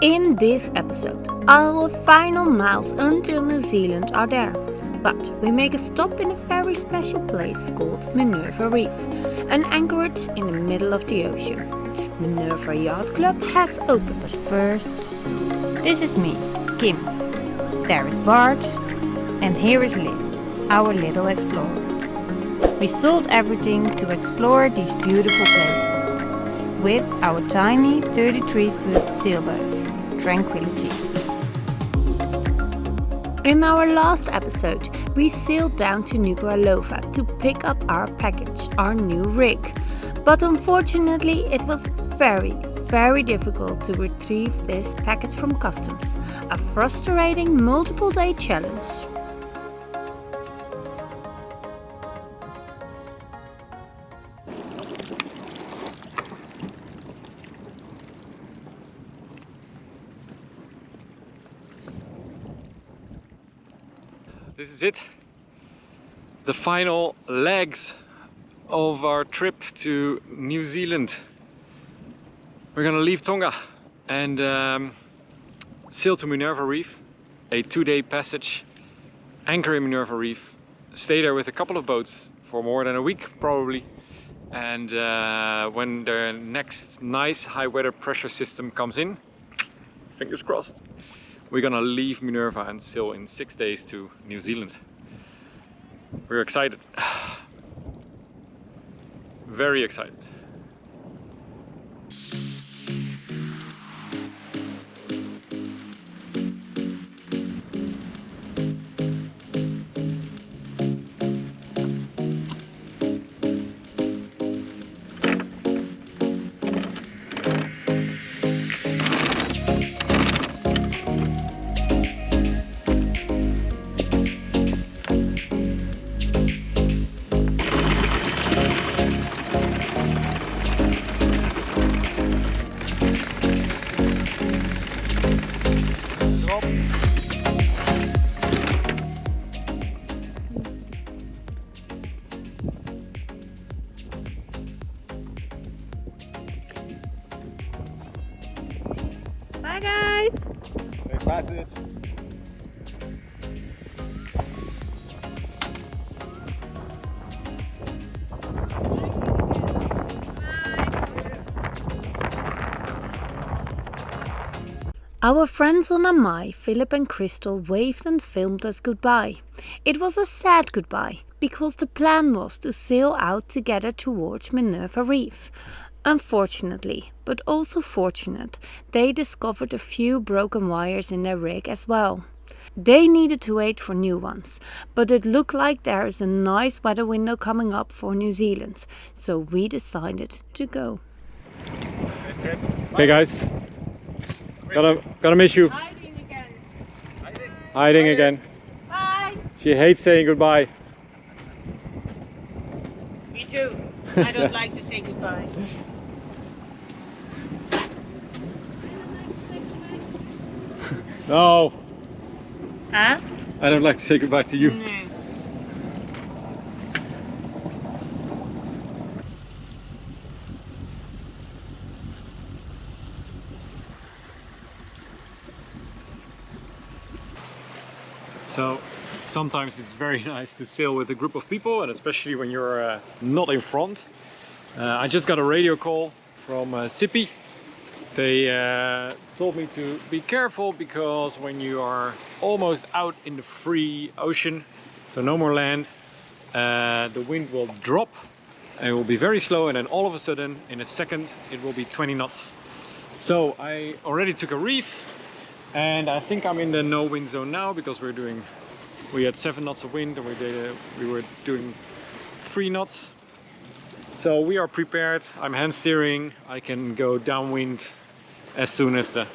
In this episode, our final miles until New Zealand are there. But we make a stop in a very special place called Minerva Reef, an anchorage in the middle of the ocean. Minerva Yacht Club has opened. But first, this is me, Kim. There is Bart, and here is Liz, our little explorer. We sold everything to explore these beautiful places with our tiny 33-foot sailboat, Tranquillity. In our last episode, we sailed down to Nuku'alofa to pick up our package, our new rig. But unfortunately, it was very difficult to retrieve this package from customs. A frustrating multiple-day challenge. This is it, the final legs of our trip to New Zealand. We're gonna leave Tonga and sail to Minerva Reef, a 2-day passage, anchor in Minerva Reef, stay there with a couple of boats for more than a week probably, and when the next nice high weather pressure system comes in, fingers crossed, we're gonna leave Minerva and sail in 6 days to New Zealand. We're excited. Very excited. Bye guys! Safe passage. Our friends on Amai, Philip and Crystal, waved and filmed us goodbye. It was a sad goodbye, because the plan was to sail out together towards Minerva Reef. Unfortunately, but also fortunate, they discovered a few broken wires in their rig as well. They needed to wait for new ones, but it looked like there is a nice weather window coming up for New Zealand, so we decided to go. Okay guys, gonna miss you. Hiding again. Hiding again. Bye! She hates saying goodbye. Me too. I don't like to say goodbye. No, Huh? I don't like to say goodbye to you. So sometimes it's very nice to sail with a group of people, and especially when you're not in front. I just got a radio call from Sippy. They told me to be careful because when you are almost out in the free ocean, so no more land, the wind will drop and it will be very slow, and then all of a sudden in a second it will be 20 knots. So I already took a reef, and I think I'm in the no wind zone now because we had 7 knots of wind and we were doing 3 knots. So we are prepared. I'm hand steering. I can go downwind as soon as the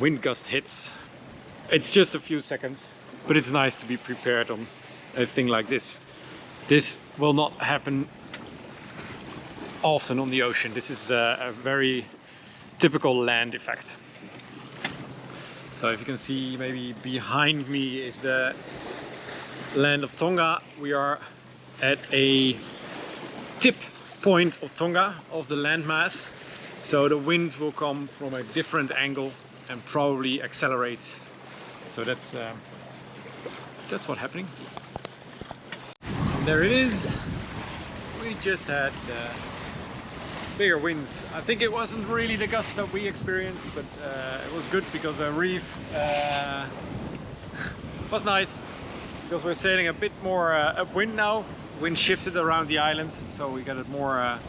wind gust hits. It's just a few seconds, but it's nice to be prepared on a thing like this. This will not happen often on the ocean. This is a very typical land effect. So if you can see, maybe behind me is the land of Tonga. We are at a tip point of Tonga, of the landmass, So the wind will come from a different angle and probably accelerates. So that's what's happening. And there it is. We just had bigger winds. I think it wasn't really the gusts that we experienced, but it was good because the reef was nice. Because we're sailing a bit more upwind now. Wind shifted around the island, so we got it more, a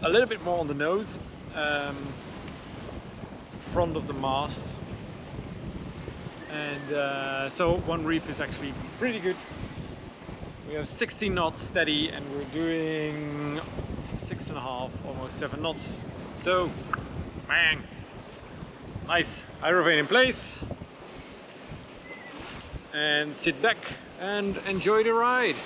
little bit more on the nose, front of the mast. And so one reef is actually pretty good. We have 16 knots steady and we're doing 6.5, almost 7 knots. So, bang! Nice. Aerovane in place. And sit back and enjoy the ride.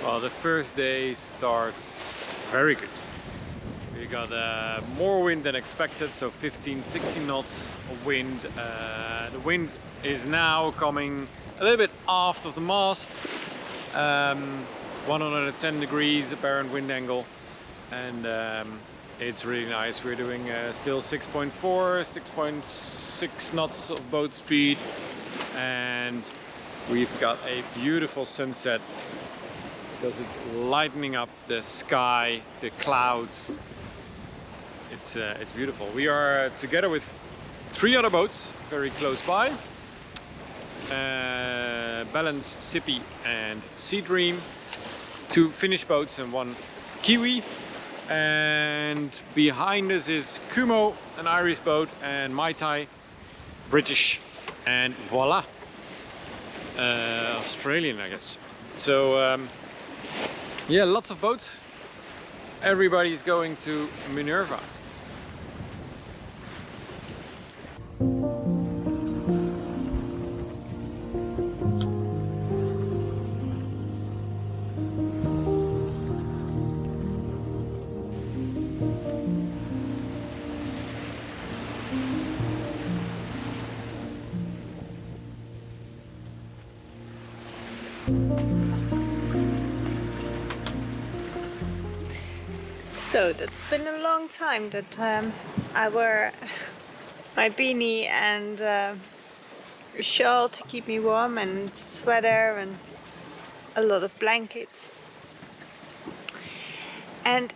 Well, the first day starts very good. We got more wind than expected, so 15-16 knots of wind. The wind is now coming a little bit aft of the mast, 110 degrees apparent wind angle, and it's really nice. We're doing still 6.4, 6.6 knots of boat speed, and we've got a beautiful sunset because it's lightening up the sky, the clouds. It's beautiful. We are together with 3 other boats very close by. Balance, Sippy and Sea Dream. 2 Finnish boats and 1 Kiwi. And behind us is Kumo, an Irish boat, and Mai Tai, British, and voila, Australian, I guess. So yeah, lots of boats. Everybody's going to Minerva. So that's been a long time that I wear my beanie and a shawl to keep me warm, and sweater and a lot of blankets. And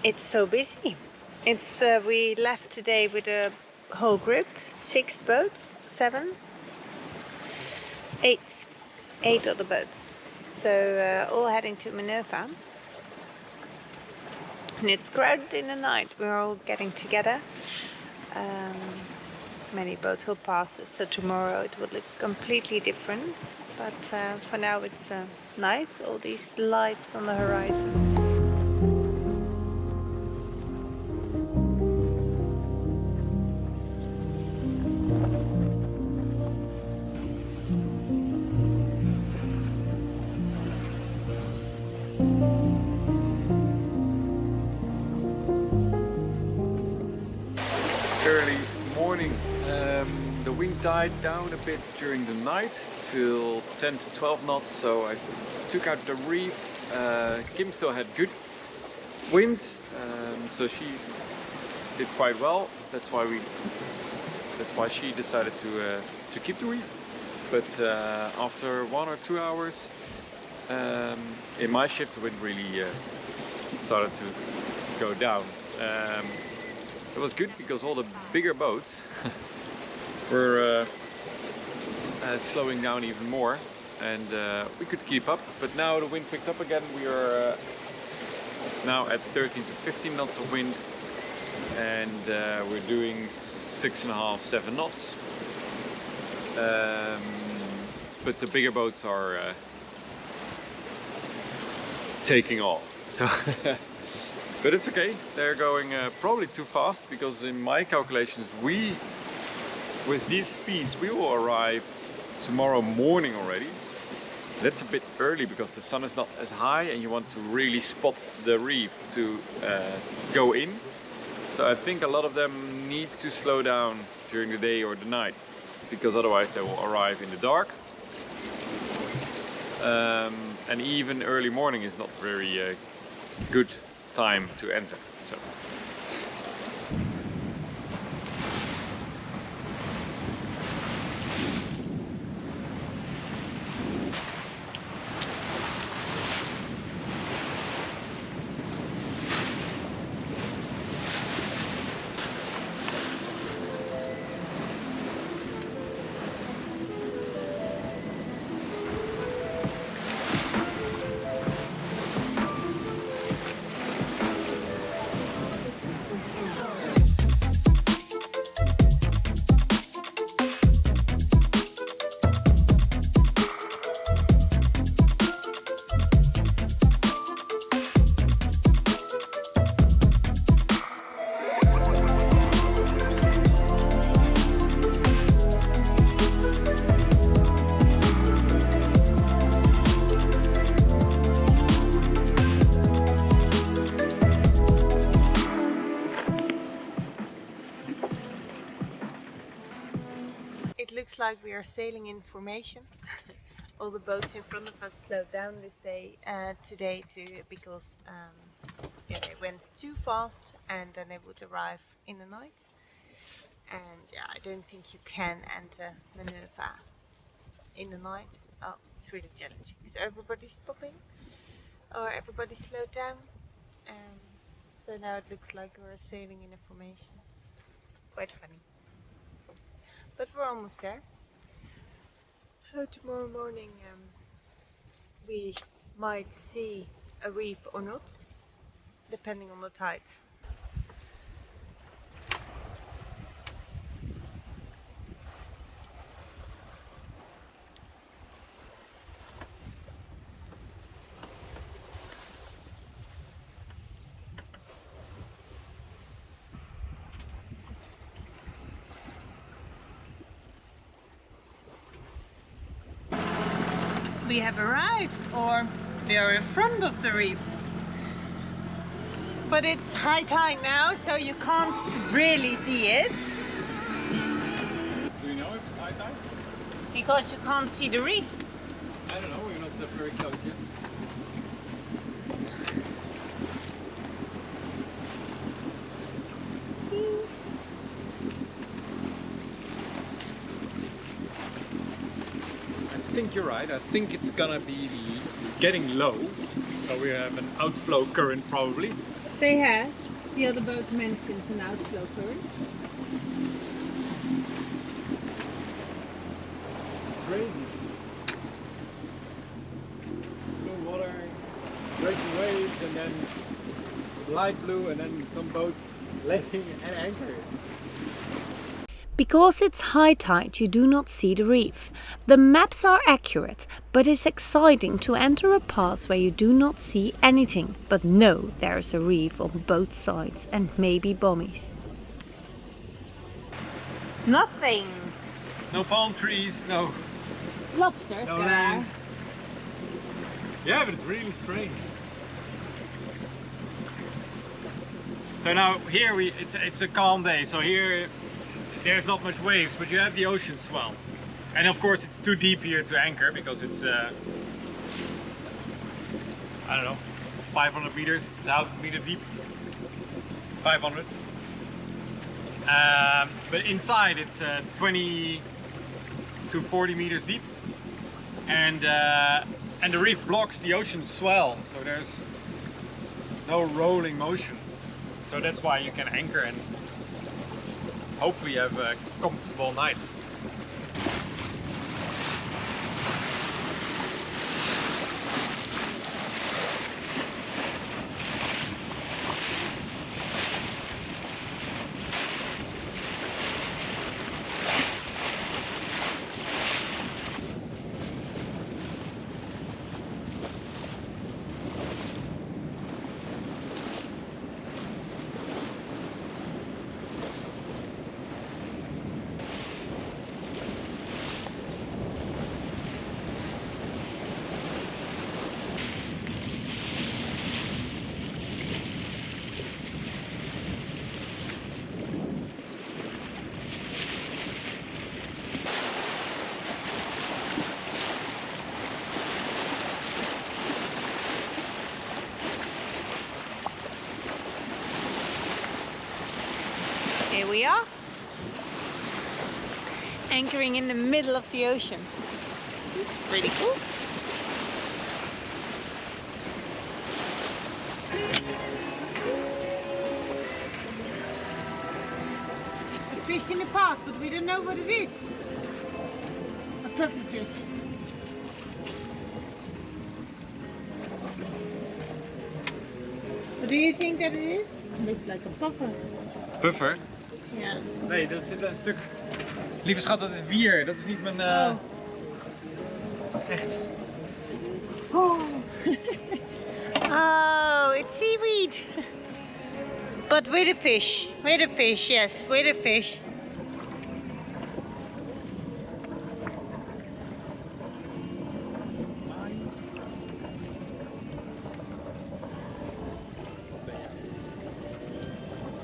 it's so busy. It's we left today with a whole group, 6 boats, 7, 8 other boats. So all heading to Minerva. And it's crowded in the night. We're all getting together. Many boats will pass us, so tomorrow it will look completely different. But for now it's nice, all these lights on the horizon. Early morning. The wind died down a bit during the night till 10 to 12 knots, so I took out the reef. Kim still had good winds, so she did quite well. That's why she decided to keep the reef. But after 1 or 2 hours in my shift, the wind really started to go down. It was good because all the bigger boats were slowing down even more, and we could keep up. But now the wind picked up again. We are now at 13 to 15 knots of wind, and we're doing 6.5, 7 knots. But the bigger boats are taking off. So. But it's okay, they're going probably too fast, because in my calculations with these speeds we will arrive tomorrow morning already. That's a bit early because the sun is not as high and you want to really spot the reef to go in. So I think a lot of them need to slow down during the day or the night, because otherwise they will arrive in the dark. And even early morning is not very good time to enter. So. It looks like we are sailing in formation. All the boats in front of us slowed down this day today because yeah, they went too fast and then they would arrive in the night. And yeah, I don't think you can enter Minerva in the night. Oh, it's really challenging. So everybody's stopping or everybody slowed down. So now it looks like we're sailing in a formation. Quite funny. But we're almost there. Tomorrow morning we might see a reef or not, depending on the tide. We have arrived, or we are in front of the reef. But it's high tide now, so you can't really see it. Do you know if it's high tide? Because you can't see the reef. I don't know, we're not very close yet. I think you're right. I think it's gonna be getting low, so we have an outflow current probably. They have. The other boat mentions an outflow current. Crazy. Blue water, breaking waves, and then light blue, and then some boats laying and anchoring. Because it's high tide, you do not see the reef. The maps are accurate, but it's exciting to enter a pass where you do not see anything, but know there is a reef on both sides and maybe bommies. Nothing. No palm trees, no Lobsters no there. land. Yeah, but it's really strange. So now here it's a calm day. So here there's not much waves, but you have the ocean swell. And of course it's too deep here to anchor because it's I don't know, 500 meters, 1,000 meter deep. 500. But inside it's 20 to 40 meters deep, and the reef blocks the ocean swell, so there's no rolling motion. So that's why you can anchor and hopefully have comfortable nights. here we are. Anchoring in the middle of the ocean. It's pretty cool. A fish in the past, but we don't know what it is. A puffer fish. What do you think that it is? Looks like a puffer. Puffer? Ja. Nee, dat zit een stuk. Lieve schat, dat is wier. Dat is niet mijn. Echt. Oh. Oh, it's seaweed. But with a fish. With a fish, yes, with a fish.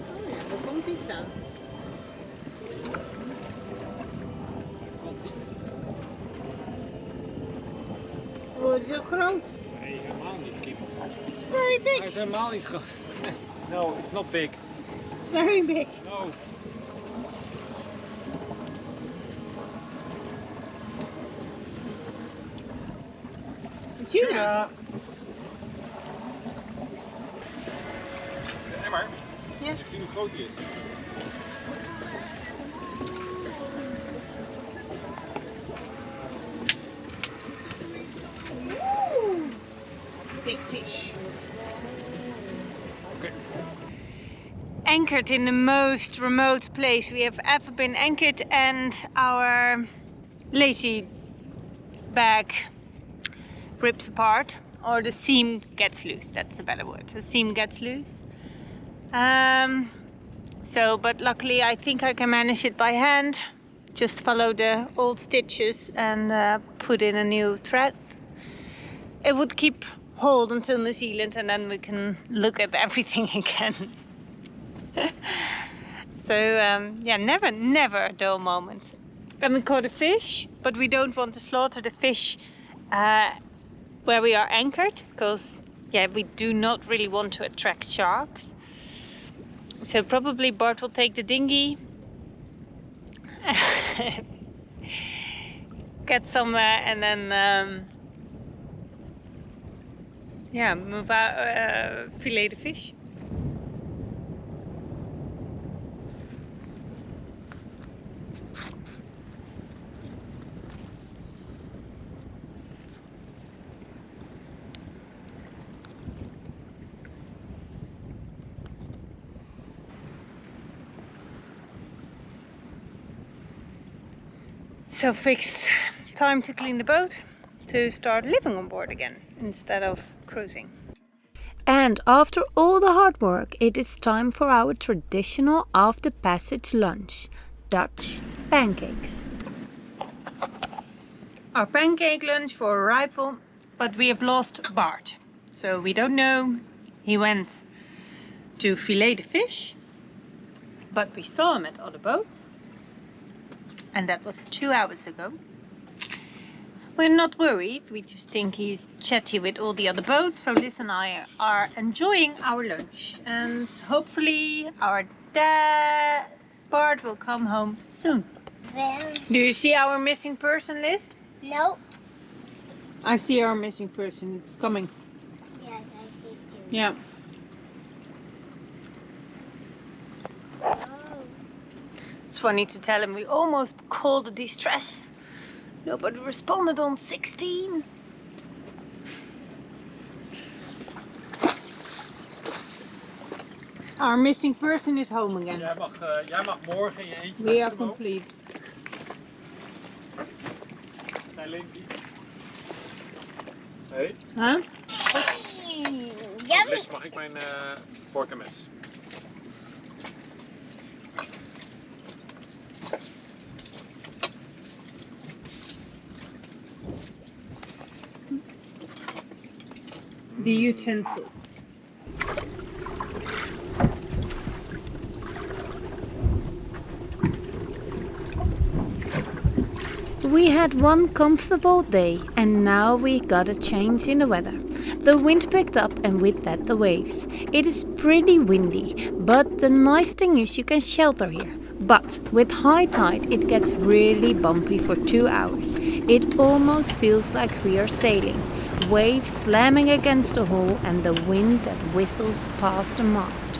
Oh ja, daar komt iets aan. Oh, het is heel groot. Nee, helemaal niet, Kim. It's very big. Hij is helemaal niet groot. No, it's not big. It's very big. No. Tuna. Nee, maar. Ja. Je ziet hoe groot die is. Ooh, big fish. Okay. Anchored in the most remote place we have ever been anchored, and our lazy bag rips apart, or the seam gets loose. That's a better word. The seam gets loose. But luckily I think I can manage it by hand. Just follow the old stitches and put in a new thread. It would keep hold until New Zealand, and then we can look at everything again. So yeah, never a dull moment. And we caught a fish, but we don't want to slaughter the fish where we are anchored, because yeah, we do not really want to attract sharks. So probably Bart will take the dinghy, get somewhere, and then yeah, move out, fillet the fish. So fixed time to clean the boat, to start living on board again instead of cruising. And after all the hard work, it is time for our traditional after passage lunch, Dutch pancakes. Our pancake lunch for arrival, but we have lost Bart. So we don't know. He went to fillet the fish, but we saw him at other boats. And that was 2 hours ago. We're not worried, we just think he's chatty with all the other boats. So Liz and I are enjoying our lunch. And hopefully our dad, Bart, will come home soon. Do you see our missing person, Liz? No. I see our missing person, it's coming. Yes, I see it too. Yeah. Oh. It's funny to tell him we almost called a distress. Nobody responded on 16. Our missing person is home again. Jij mag morgen je eentje. We are complete. Zijn Lindsay. Hey. Huh? Yummy. Liz, mag ik mijn vork en mes? The utensils. We had one comfortable day and now we got a change in the weather. The wind picked up and with that the waves. It is pretty windy, but the nice thing is you can shelter here. But with high tide it gets really bumpy for 2 hours. It almost feels like we are sailing. Waves slamming against the hull and the wind that whistles past the mast.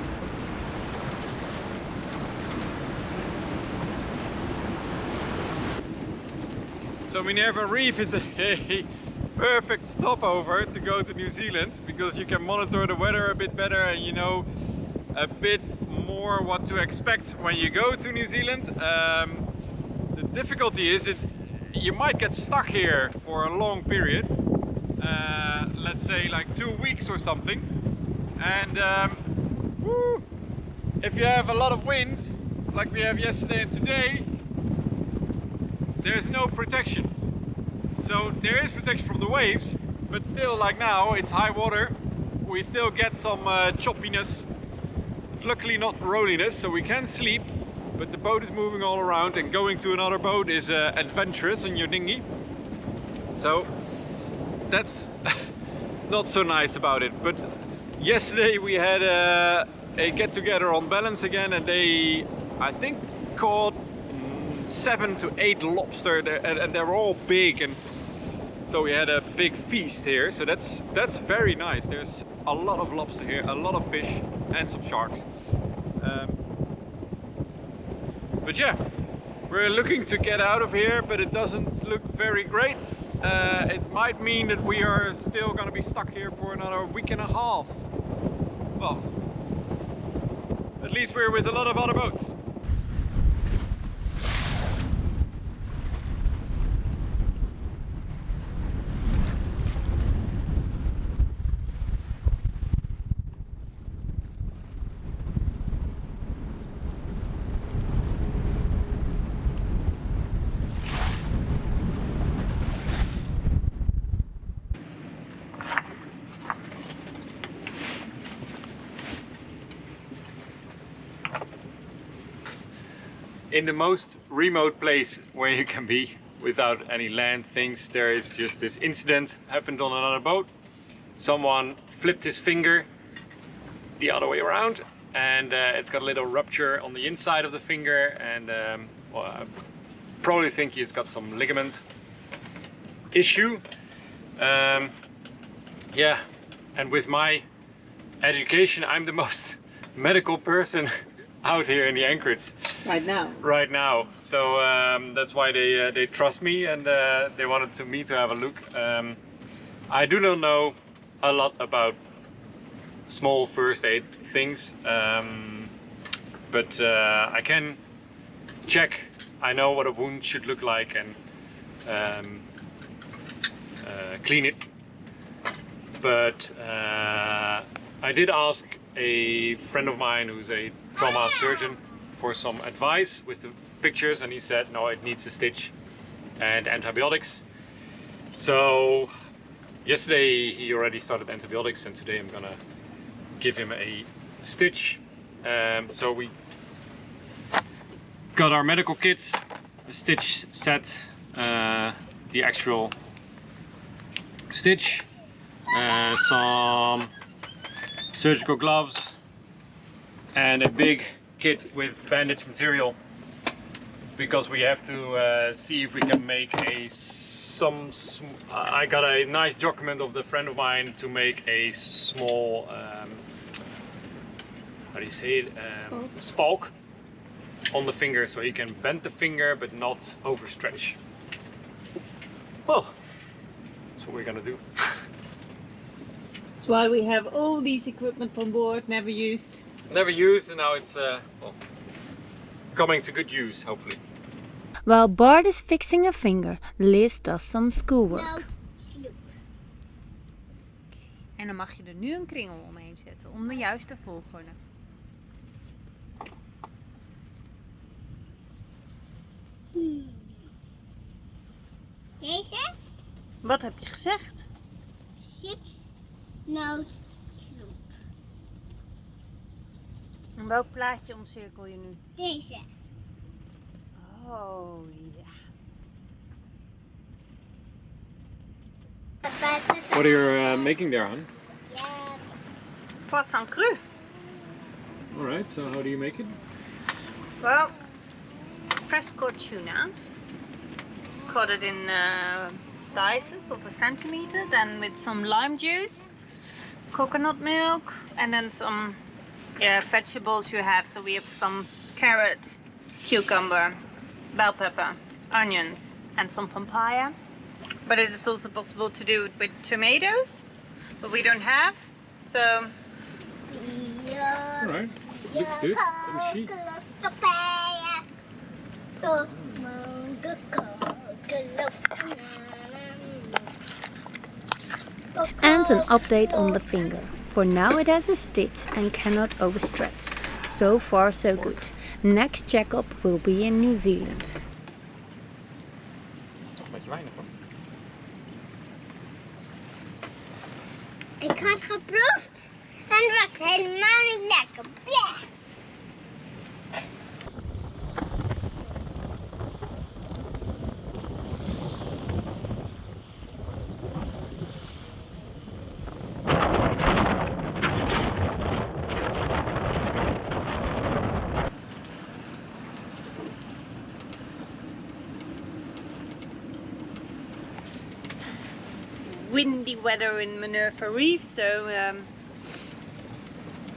So Minerva Reef is a perfect stopover to go to New Zealand because you can monitor the weather a bit better and you know a bit more what to expect when you go to New Zealand. The difficulty is you might get stuck here for a long period, let's say like 2 weeks or something, and if you have a lot of wind like we have yesterday and today, there's no protection. So there is protection from the waves, but still, like now it's high water, we still get some choppiness, luckily not rolliness, so we can sleep, but the boat is moving all around and going to another boat is adventurous on your dinghy. So that's not so nice about it. But yesterday we had a get together on Balance again, and they, I think, caught 7 to 8 lobster, and they're all big, and so we had a big feast here. So that's very nice. There's a lot of lobster here, a lot of fish, and some sharks. But yeah, we're looking to get out of here, but it doesn't look very great. It might mean that we are still going to be stuck here for another week and a half. Well, at least we're with a lot of other boats. In the most remote place where you can be without any land things, there is just this incident happened on another boat. Someone flipped his finger the other way around, and it's got a little rupture on the inside of the finger, and well, I probably think he's got some ligament issue. Yeah, and with my education, I'm the most medical person out here in the anchorage right now. So that's why they trust me, and they wanted me to have a look. I do not know a lot about small first aid things, but I can check. I know what a wound should look like and clean it. But I did ask a friend of mine who's a trauma surgeon for some advice with the pictures, and he said no, it needs a stitch and antibiotics. So yesterday he already started antibiotics, and today I'm gonna give him a stitch. So we got our medical kits, a stitch set, the actual stitch, some surgical gloves, and a big kit with bandage material, because we have to see if we can make I got a nice document of the friend of mine to make a small how do you say it, spalk on the finger, so he can bend the finger but not overstretch. Well, that's what we're gonna do. That's why we have all these equipment on board, never used. Never used, and now it's well, coming to good use, hopefully. While Bart is fixing a finger, Liz does some schoolwork. No sloep. En dan mag je er nu een kringel omheen zetten, om de juiste volgorde. Deze? Wat heb je gezegd? Chips, noot, sloep. En welk plaatje omcirkel je nu? Deze. Oh ja. Papa, What are you making there, hon? Yeah. Poisson cru. Alright, so how do you make it? Well, fresh caught tuna. Cut it in dices of 1 centimeter, then with some lime juice, coconut milk, and then some vegetables you have. So we have some carrot, cucumber, bell pepper, onions, and some papaya. But it is also possible to do it with tomatoes, but we don't have. So Alright, looks good. Let me see. And an update on the finger. For now it has a stitch and cannot overstretch. So far so good. Next checkup will be in New Zealand. Het is toch een beetje weinig hoor. Ik had geproefd en het was helemaal niet lekker. Bleh. windy weather in Minerva Reef, so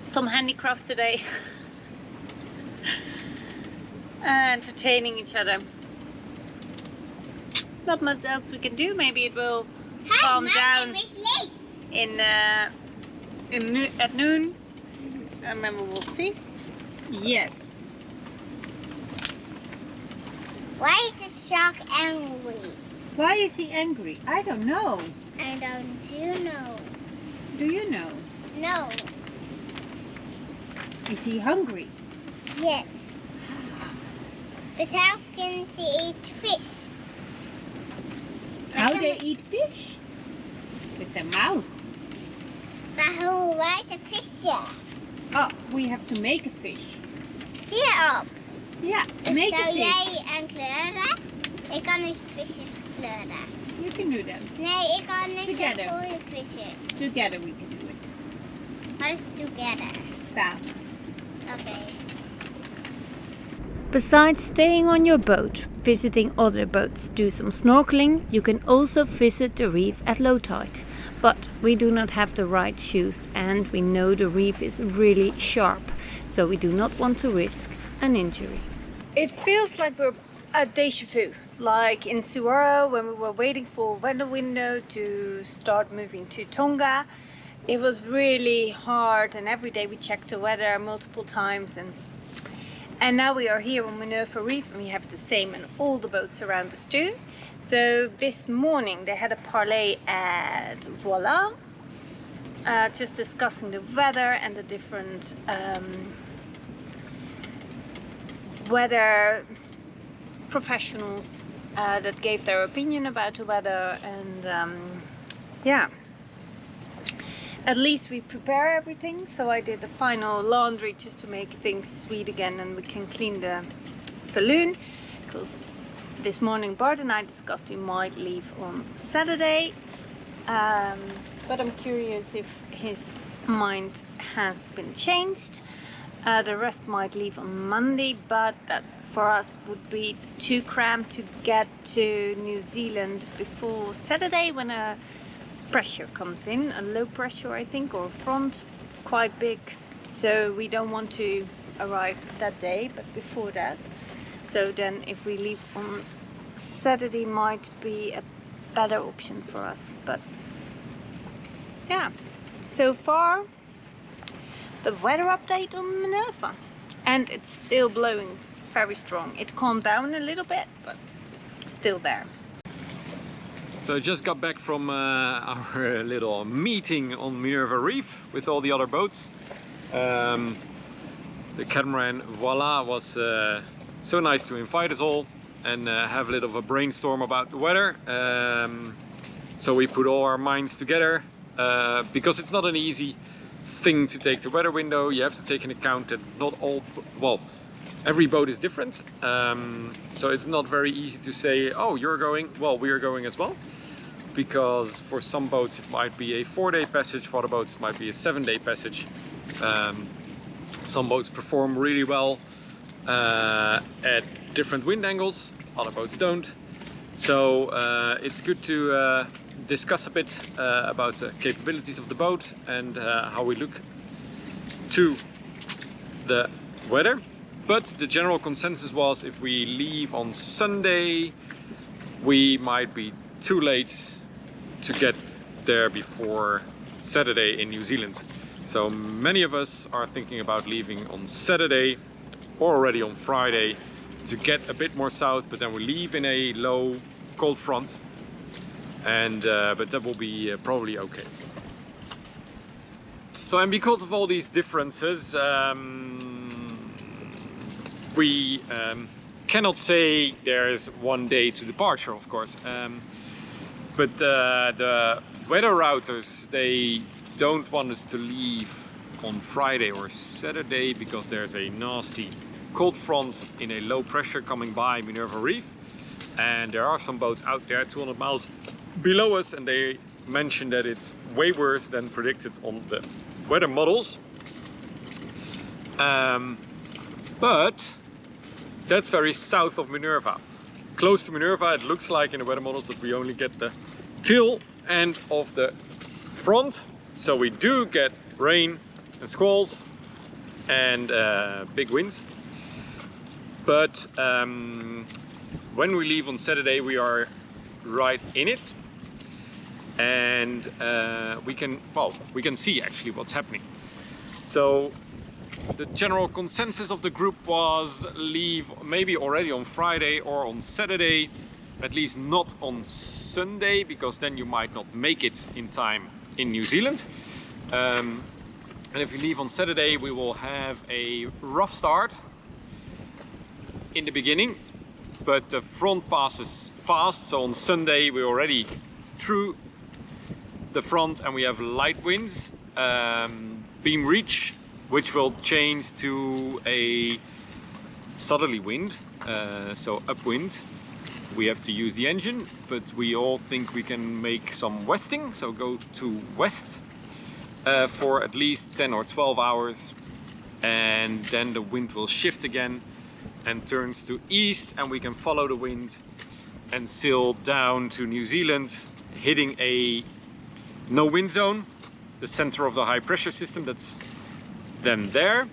some handicraft today. Entertaining each other. Not much else we can do. Maybe it will calm down at noon, and then we will see. Yes. Why is the shark angry? Why is he angry? I don't know. I don't you know. Do you know? No. Is he hungry? Yes. But how can he eat fish? How they eat fish? With their mouth. Maar waar is de visje? Oh, we have to make a fish. Hierop. Yeah, make a Zou fish. jij een kleuren? Ik kan niet visjes kleuren. You can do that. Nee, ik kan niet Together. goede visjes. Together we can do it. What is together? Samen. Okay. Besides staying on your boat, visiting other boats, do some snorkeling, you can also visit the reef at low tide. But we do not have the right shoes and we know the reef is really sharp, so we do not want to risk an injury. It feels like we're at deja vu. Like in Suara, when we were waiting for a weather window to start moving to Tonga. It was really hard, and every day we checked the weather multiple times, and now we are here on Minerva Reef and we have the same in all the boats around us too. So this morning they had a parlay at Voila, just discussing the weather and the different weather professionals that gave their opinion about the weather, and yeah. At least we prepare everything, so I did the final laundry just to make things sweet again and we can clean the saloon, because this morning Bart and I discussed we might leave on Saturday, but I'm curious if his mind has been changed. The rest might leave on Monday, but that for us would be too cramped to get to New Zealand before Saturday, when a pressure comes in, a low pressure I think, or front, quite big, so we don't want to arrive that day but before that. So then if we leave on Saturday might be a better option for us. But yeah, so far the weather update on Minerva, and it's still blowing very strong. It calmed down a little bit but still there. So I just got back from our little meeting on Minerva Reef with all the other boats. The catamaran Voila was so nice to invite us all and have a little of a brainstorm about the weather. So we put all our minds together, because it's not an easy thing to take the weather window. You have to take into account that not all, well, every boat is different, so it's not very easy to say, oh, you're going, well, we're going as well. because for some boats it might be a 4-day passage, for other boats it might be a 7-day passage. Some boats perform really well at different wind angles, other boats don't. So it's good to discuss a bit about the capabilities of the boat and how we look to the weather. But the general consensus was, if we leave on Sunday, we might be too late to get there before Saturday in New Zealand. So many of us are thinking about leaving on Saturday or already on Friday to get a bit more south, but then we leave in a low cold front, and but that will be probably okay. So, and because of all these differences, we cannot say there's one day to departure, of course, but the weather routers, they don't want us to leave on Friday or Saturday because there's a nasty cold front in a low pressure coming by Minerva Reef, and there are some boats out there 200 miles below us, and they mention that it's way worse than predicted on the weather models. But that's very south of Minerva. Close to Minerva, it looks like in the weather models that we only get the tail end of the front. So we do get rain and squalls and big winds. But when we leave on Saturday, we are right in it, and we can see actually what's happening. So the general consensus of the group was leave maybe already on Friday or on Saturday, at least not on Sunday, because then you might not make it in time in New Zealand. And if you leave on Saturday, we will have a rough start in the beginning, but the front passes fast. So on Sunday we're already through the front and we have light winds, beam reach, which will change to a southerly wind, so upwind. We have to use the engine, but we all think we can make some westing, so go to west for at least 10 or 12 hours, and then the wind will shift again and turns to east, and we can follow the wind and sail down to New Zealand, hitting a no wind zone, the center of the high pressure system that's then there.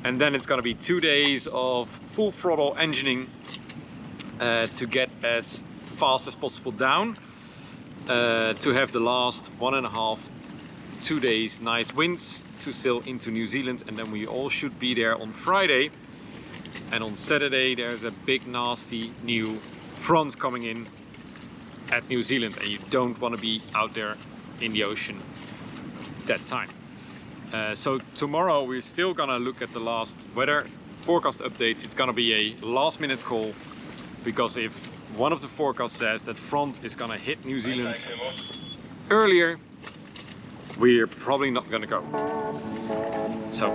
And then it's going to be 2 days of full throttle engineering to get as fast as possible down, to have the last 1.5-2 days nice winds to sail into New Zealand, and then we all should be there on Friday. And on Saturday there's a big nasty new front coming in at New Zealand, and you don't want to be out there in the ocean that time. So tomorrow we're still gonna look at the last weather forecast updates. It's gonna be a last minute call, because if one of the forecasts says that front is gonna hit New Zealand earlier, we're probably not gonna go. So,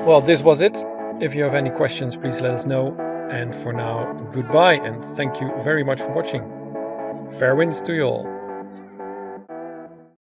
well, this was it. If you have any questions, please let us know. And for now, goodbye and thank you very much for watching. Fair winds to you all.